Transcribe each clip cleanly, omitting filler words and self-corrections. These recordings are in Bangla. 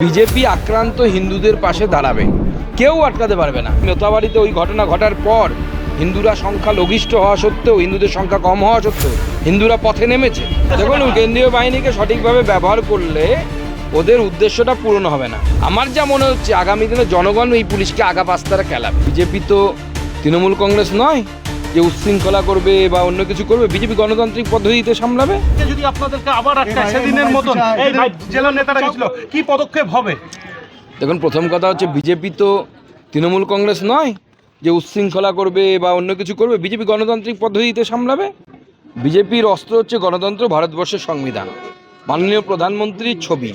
বিজেপি আক্রান্ত হিন্দুদের পাশে দাঁড়াবে, কেউ আটকাতে পারবে না। মোথাবাড়িতে ওই ঘটনা ঘটার পর হিন্দুরা সংখ্যা লঘিষ্ঠ হওয়া সত্ত্বেও, হিন্দুদের সংখ্যা কম হওয়া সত্ত্বেও হিন্দুরা পথে নেমেছে। দেখুন, কেন্দ্রীয় বাহিনীকে সঠিকভাবে ব্যবহার করলে ওদের উদ্দেশ্যটা পূরণ হবে না। আমার যা মনে হচ্ছে আগামী দিনে জনগণ এই পুলিশকে আগা পাস্তারা খেলাবে। বিজেপি তো তৃণমূল কংগ্রেস নয় যে উচ্ছৃঙ্খলা করবে বা অন্য কিছু করবে। বিজেপি গণতান্ত্রিক পদ্ধতিতে সামলাবে। যদি আপনাদেরকে আবার আটকায় সেদিনের মতন এই জেলা নেতারা গেছিল, কি পদক্ষেপ হবে? দেখুন, প্রথম কথা হচ্ছে বিজেপি তো তৃণমূল কংগ্রেস নয় যে উচ্ছৃঙ্খলা করবে বা অন্য কিছু করবে। বিজেপি গণতান্ত্রিক পদ্ধতিতে সামলাবে। বিজেপির অস্ত্র হচ্ছে গণতন্ত্র, ভারতবর্ষের সংবিধান, মাননীয় প্রধানমন্ত্রীর ছবি।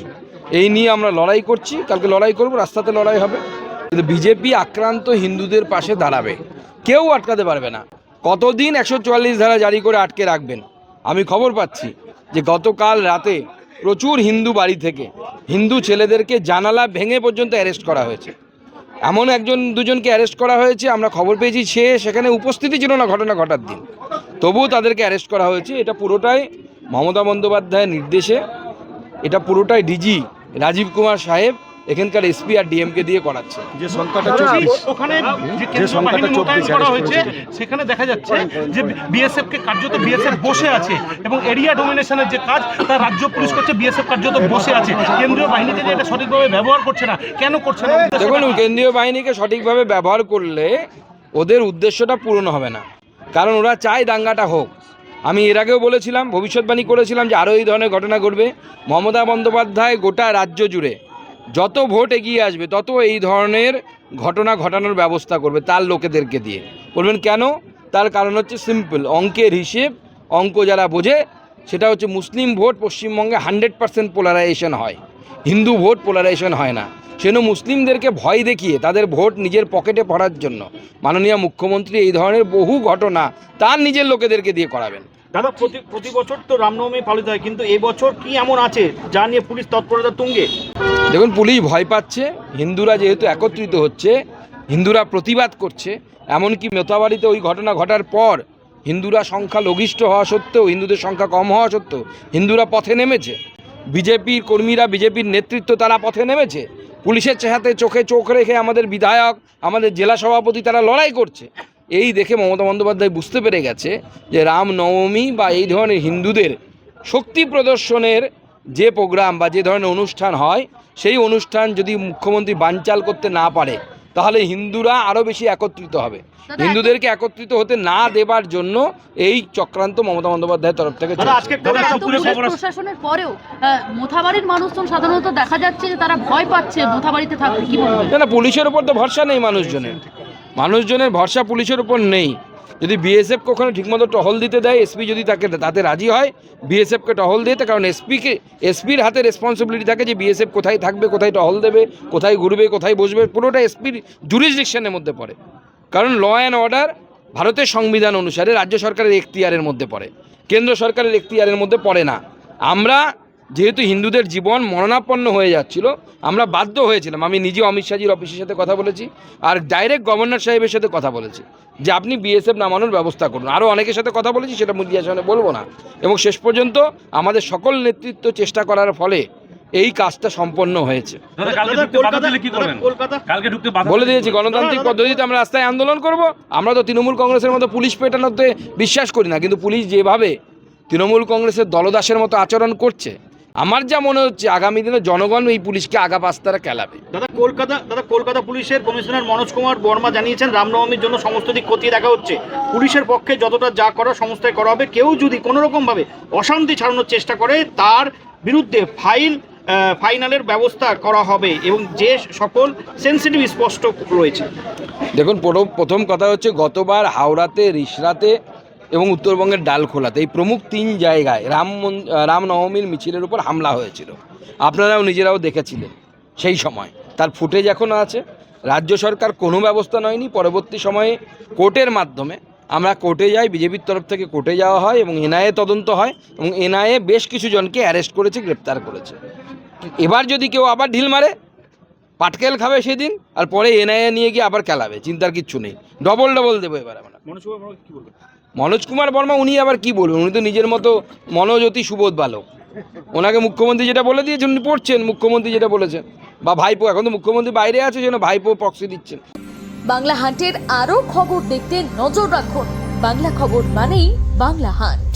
এই নিয়ে আমরা লড়াই করছি, কালকে লড়াই করব, রাস্তাতে লড়াই হবে। কিন্তু বিজেপি আক্রান্ত হিন্দুদের পাশে দাঁড়াবে, কেউ আটকাতে পারবে না। কতদিন 144 ধারা জারি করে আটকে রাখবেন? আমি খবর পাচ্ছি যে গতকাল রাতে প্রচুর হিন্দু বাড়ি থেকে হিন্দু ছেলেদেরকে জানালা ভেঙে পর্যন্ত অ্যারেস্ট করা হয়েছে। এমন একজন দুজনকে অ্যারেস্ট করা হয়েছে, আমরা খবর পেয়েছি সেখানে উপস্থিতি ছিল না ঘটনা ঘটার দিন, তবুও তাদেরকে অ্যারেস্ট করা হয়েছে। এটা পুরোটাই মমতা বন্দ্যোপাধ্যায়ের নির্দেশে, এটা পুরোটাই ডিজি রাজীব কুমার সাহেব এখানকার এসপি আর ডিএমকে দিয়ে করাচ্ছে। যে সংখ্যাটা 24, ওখানে যে সংখ্যাটা 24 করা হয়েছে, সেখানে দেখা যাচ্ছে যে বিএসএফ কে কার্যত বিএসএফ বসে আছে এবং এরিয়া ডোমিনেশনের যে কাজ তা রাজ্য পুলিশ করছে, বিএসএফ কার্যত বসে আছে। কেন্দ্রীয় বাহিনীকে যে এটা সঠিকভাবে ব্যবহার করছে না, কেন করছে না? দেখুন, কেন্দ্রীয় বাহিনীকে সঠিকভাবে ব্যবহার করলে ওদের উদ্দেশ্যটা পূরণ হবে না, কারণ ওরা চায় দাঙ্গাটা হোক। আমি এর আগেও বলেছিলাম, ভবিষ্যৎবাণী করেছিলাম যে আরও এই ধরনের ঘটনা ঘটবে। মমতা বন্দ্যোপাধ্যায় গোটা রাজ্য জুড়ে যত ভোট এগিয়ে আসবে তত এই ধরনের ঘটনা ঘটানোর ব্যবস্থা করবে তার লোকেদেরকে দিয়ে। বলবেন কেন? তার কারণ হচ্ছে সিম্পল, অঙ্কের হিসেব। অঙ্ক যারা বোঝে সেটা হচ্ছে মুসলিম ভোট পশ্চিমবঙ্গে 100% পোলারাইজেশন হয়, হিন্দু ভোট পোলারাইজেশন হয় না। সেজন্য মুসলিমদেরকে ভয় দেখিয়ে তাদের ভোট নিজের পকেটে পড়ার জন্য মাননীয় মুখ্যমন্ত্রী এই ধরনের বহু ঘটনা তার নিজের লোকেদেরকে দিয়ে করাবেন। দাদা, প্রতি বছর তো রামনবমী পালিত হয়, কিন্তু এই বছর কি এমন আছে যা নিয়ে পুলিশ তৎপরতা তুঙ্গে? দেখুন, পুলিশ ভয় পাচ্ছে। হিন্দুরা যেহেতু একত্রিত হচ্ছে, হিন্দুরা প্রতিবাদ করছে। এমনকি মোথাবাড়িতে ওই ঘটনা ঘটার পর হিন্দুরা সংখ্যা লঘিষ্ঠ হওয়া সত্ত্বেও, হিন্দুদের সংখ্যা কম হওয়া সত্ত্বেও হিন্দুরা পথে নেমেছে। বিজেপির কর্মীরা, বিজেপির নেতৃত্ব তারা পথে নেমেছে। পুলিশের সাথে চোখে চোখ রেখে আমাদের বিধায়ক, আমাদের জেলা সভাপতি তারা লড়াই করছে। এই দেখে মমতা বন্দ্যোপাধ্যায় বুঝতে পেরে গেছে যে রামনবমী বা এই ধরনের হিন্দুদের শক্তি প্রদর্শনের যে প্রোগ্রাম বা যে ধরনের অনুষ্ঠান হয়, সেই অনুষ্ঠান যদি মুখ্যমন্ত্রী বানচাল করতে না পারে তাহলে হিন্দুরা আরও বেশি একত্রিত হবে। হিন্দুদেরকে একত্রিত হতে না দেবার জন্য এই চক্রান্ত মমতা বন্দ্যোপাধ্যায়ের তরফ থেকে প্রশাসনের পরেও মোথাবাড়ির মানুষজন সাধারণত দেখা যাচ্ছে যে তারা ভয় পাচ্ছে মোথাবাড়িতে থাকতে। কি বলবেন? না, পুলিশের উপর তো ভরসা নেই মানুষজনের ভরসা পুলিশের উপর নেই। যদি বিএসএফকে ওখানে ঠিকমতো টহল দিতে দেয়, এসপি যদি তাতে রাজি হয় বিএসএফকে টহল দিতে, কারণ এসপির হাতে রেসপন্সিবিলিটি থাকে যে বিএসএফ কোথায় থাকবে, কোথায় টহল দেবে, কোথায় ঘুরবে, কোথায় বসবে, পুরোটা এসপির জুরিসডিকশনের মধ্যে পড়ে। কারণ ল অ্যান্ড অর্ডার ভারতের সংবিধান অনুসারে রাজ্য সরকারের এখতিয়ারের মধ্যে পড়ে, কেন্দ্র সরকারের এখতিয়ারের মধ্যে পড়ে না। আমরা যেহেতু হিন্দুদের জীবন মরণাপন্ন হয়ে যাচ্ছিল, আমরা বাধ্য হয়েছিলাম। আমি নিজে অমিত শাহজির অফিসের সাথে কথা বলেছি আর ডাইরেক্ট গভর্নর সাহেবের সাথে কথা বলেছি যে আপনি বিএসএফ নামানোর ব্যবস্থা করুন। আরও অনেকের সাথে কথা বলেছি, সেটা মিডিয়ার সামনে বলবো না। এবং শেষ পর্যন্ত আমাদের সকল নেতৃত্ব চেষ্টা করার ফলে এই কাজটা সম্পন্ন হয়েছে। বলে দিয়েছি, গণতান্ত্রিক পদ্ধতিতে আমরা রাস্তায় আন্দোলন করব। আমরা তো তৃণমূল কংগ্রেসের মতো পুলিশ পেটানোতে বিশ্বাস করি না, কিন্তু পুলিশ যেভাবে তৃণমূল কংগ্রেসের দলদাসের মতো আচরণ করছে, আমার যা মনে হচ্ছে আগামী দিনে জনগণ এই পুলিশকে আগা পাস্তারা খেলাবে। কলকাতা পুলিশের কমিশনার মনোজ কুমার বর্মা জানিয়েছেন রামনবমীর জন্য সমস্ত দিক খতিয়ে দেখা হচ্ছে। পুলিশের পক্ষে যতটা যা করার সমস্যায় করা হবে। কেউ যদি কোনো রকমভাবে অশান্তি ছড়ানোর চেষ্টা করে তার বিরুদ্ধে ফাইনালের ব্যবস্থা করা হবে এবং যে সকল সেন্সিটিভ স্পষ্ট রয়েছে। দেখুন, প্রথম কথা হচ্ছে গতবার হাওড়াতে, রিষড়াতে এবং উত্তরবঙ্গের ডালখোলাতে, এই প্রমুখ 3 জায়গায় রামনবমীর মিছিলের উপর হামলা হয়েছিল। আপনারাও নিজেরাও দেখেছিলেন সেই সময়, তার ফুটেজ এখনও আছে। রাজ্য সরকার কোনো ব্যবস্থা নেয়নি। পরবর্তী সময়ে কোর্টের মাধ্যমে আমরা কোর্টে যাই, বিজেপির তরফ থেকে কোর্টে যাওয়া হয় এবং এনআইএ তদন্ত হয় এবং এনআইএ বেশ কিছু জনকে অ্যারেস্ট করেছে, গ্রেপ্তার করেছে। এবার যদি কেউ আবার ঢিল মারে, পাটকেল খাবে সেদিন, আর পরে এনআইএ নিয়ে গিয়ে আবার খেলাবে, চিন্তার কিচ্ছু নেই। ডবল দেবো এবার আমরা। মনোজ কুমার বর্মা উনি আবার কি বলবেন? উনি তো নিজের মতো মনোজ্যোতি সুবোধ বালক। ওনাকে মুখ্যমন্ত্রী যেটা বলে দিয়েছেন উনি পড়ছেন, মুখ্যমন্ত্রী যেটা বলেছেন, বা ভাইপো, এখন তো মুখ্যমন্ত্রী বাইরে আছে যেন ভাইপো প্রক্সি দিচ্ছেন। বাংলা হান্টের আরও খবর দেখতে নজর রাখুন। বাংলা খবর মানেই বাংলা হান্ট।